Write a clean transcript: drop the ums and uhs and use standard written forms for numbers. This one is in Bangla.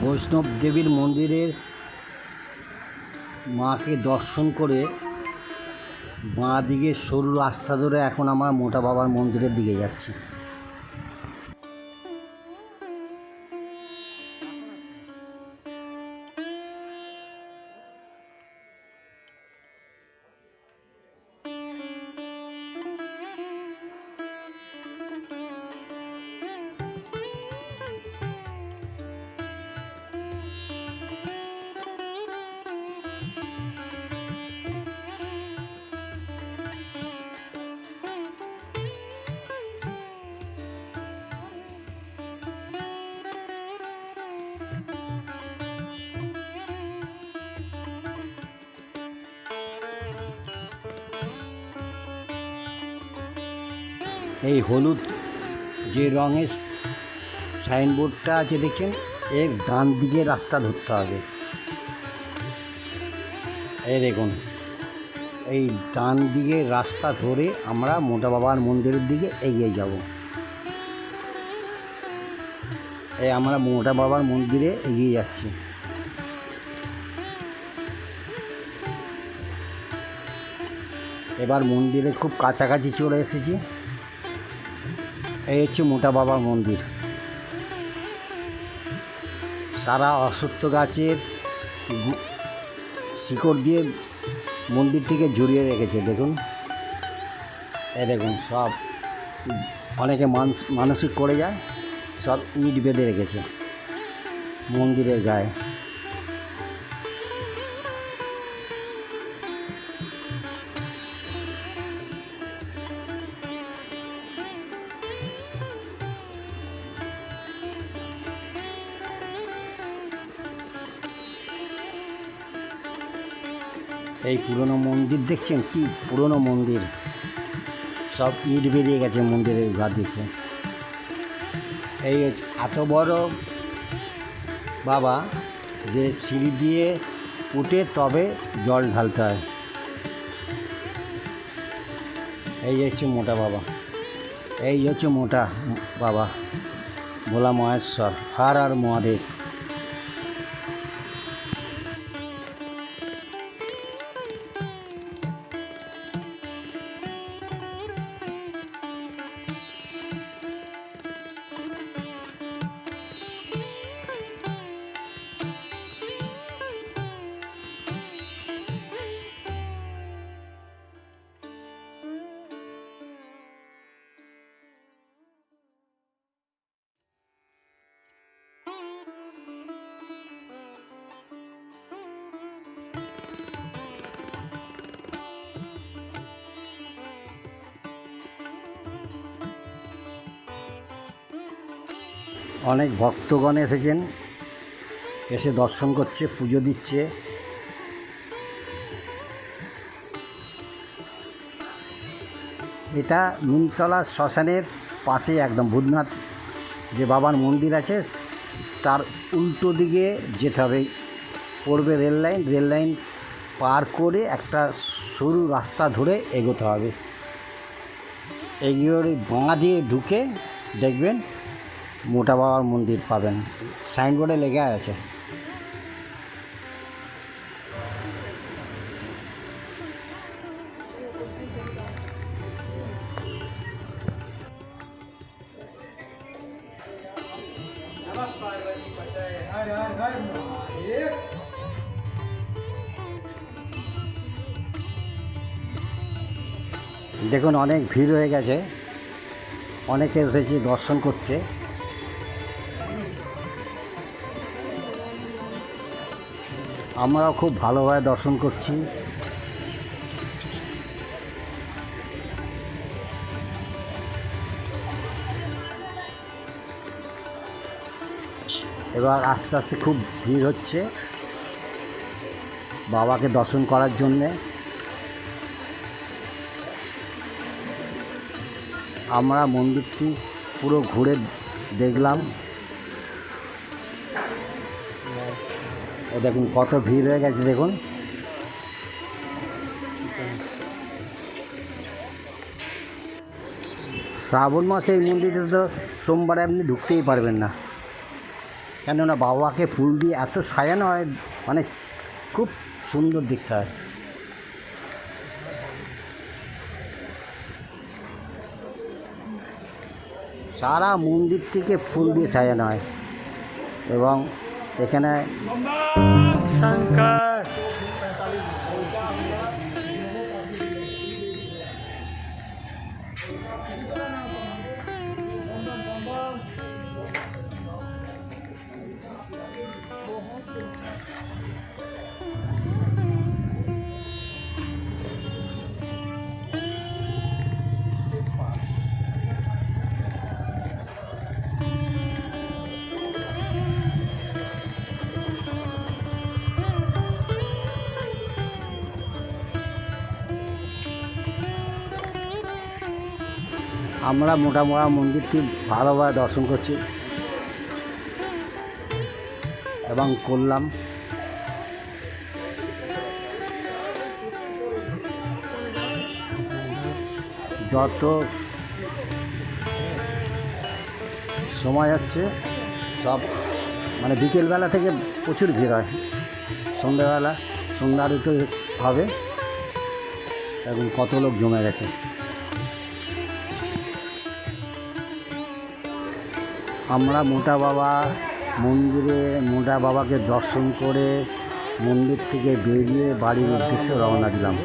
বৈষ্ণব দেবীর মন্দিরের মাকে দর্শন করে বাঁ দিকে সরু রাস্তা ধরে এখন আমরা মোটা বাবার মন্দিরের দিকে যাচ্ছি। এই হলুদ যে রঙের সাইনবোর্ডটা আছে দেখছেন, এর ডান দিকে রাস্তা ধরতে হবে। এই দেখুন, এই ডান দিকে রাস্তা ধরে আমরা মোটা বাবার মন্দিরের দিকে এগিয়ে যাব। এই আমরা মোটা বাবার মন্দিরে এগিয়ে যাচ্ছি। এবার মন্দিরে খুব কাছাকাছি চলে এসেছি। এই হচ্ছে মোটা বাবার মন্দির। সারা অশ্বত্থ গাছের শিকড় দিয়ে মন্দিরটিকে জড়িয়ে রেখেছে। দেখুন, এই দেখুন, সব অনেকে মানসিক করে যায়, সব ইট বেঁধে রেখেছে মন্দিরের গায়ে। এই পুরনো মন্দির দেখছেন, কি পুরনো মন্দির, সব ইট বেরিয়ে গেছে মন্দিরের গা দিকে। এই এত বড় বাবা যে সিঁড়ি দিয়ে উঠে তবে জল ঢালতে হয়। এই হচ্ছে মোটা বাবা, এই হচ্ছে মোটা বাবা ভোলা মহেশ্বর, হর হর মহাদেব। অনেক ভক্তগণ এসেছেন, এসে দর্শন করছে, পুজো দিচ্ছে। এটা নিমতলা শ্মশানের পাশে একদম ভূতনাথ যে বাবার মন্দির আছে তার উল্টো দিকে যেতে হবে। পড়বে রেল লাইন পার করে একটা সরু রাস্তা ধরে এগোতে হবে। এগিয়ে বাঁ দিয়ে ঢুকে দেখবেন মোটা বাবার মন্দির পাবেন, সাইনবোর্ডে লেখা আছে। দেখুন, অনেক ভিড় হয়ে গেছে, অনেকে এসেছে দর্শন করতে। আমরাও খুব ভালোভাবে দর্শন করছি। এবার আস্তে আস্তে খুব ভিড় হচ্ছে বাবাকে দর্শন করার জন্যে। আমরা মন্দিরটি পুরো ঘুরে দেখলাম। দেখুন কত ভিড় হয়ে গেছে, দেখুন। শ্রাবণ মাসে এই মন্দিরে তো সোমবারে আপনি ঢুকতেই পারবেন না। কেননা বাবাকে ফুল দিয়ে এত সাজানো হয়, মানে খুব সুন্দর দেখতে হয়। সারা মন্দিরটিকে ফুল দিয়ে সাজানো হয় এবং এখানে শঙ্কর আমরা মোটামোটা মন্দিরটি ভালোভাবে দর্শন করছি এবং করলাম। যত সময় হচ্ছে সব মানে বিকেলবেলা থেকে প্রচুর ভিড় হয়, সন্ধ্যাবেলা সন্ধ্যা আরতি হবে এবং কত লোক জমে গেছে। আমরা মোটা বাবা মন্দিরে মোটা বাবাকে দর্শন করে মন্দির থেকে বেরিয়ে বাড়ির উদ্দেশ্যে রওনা দিলাম।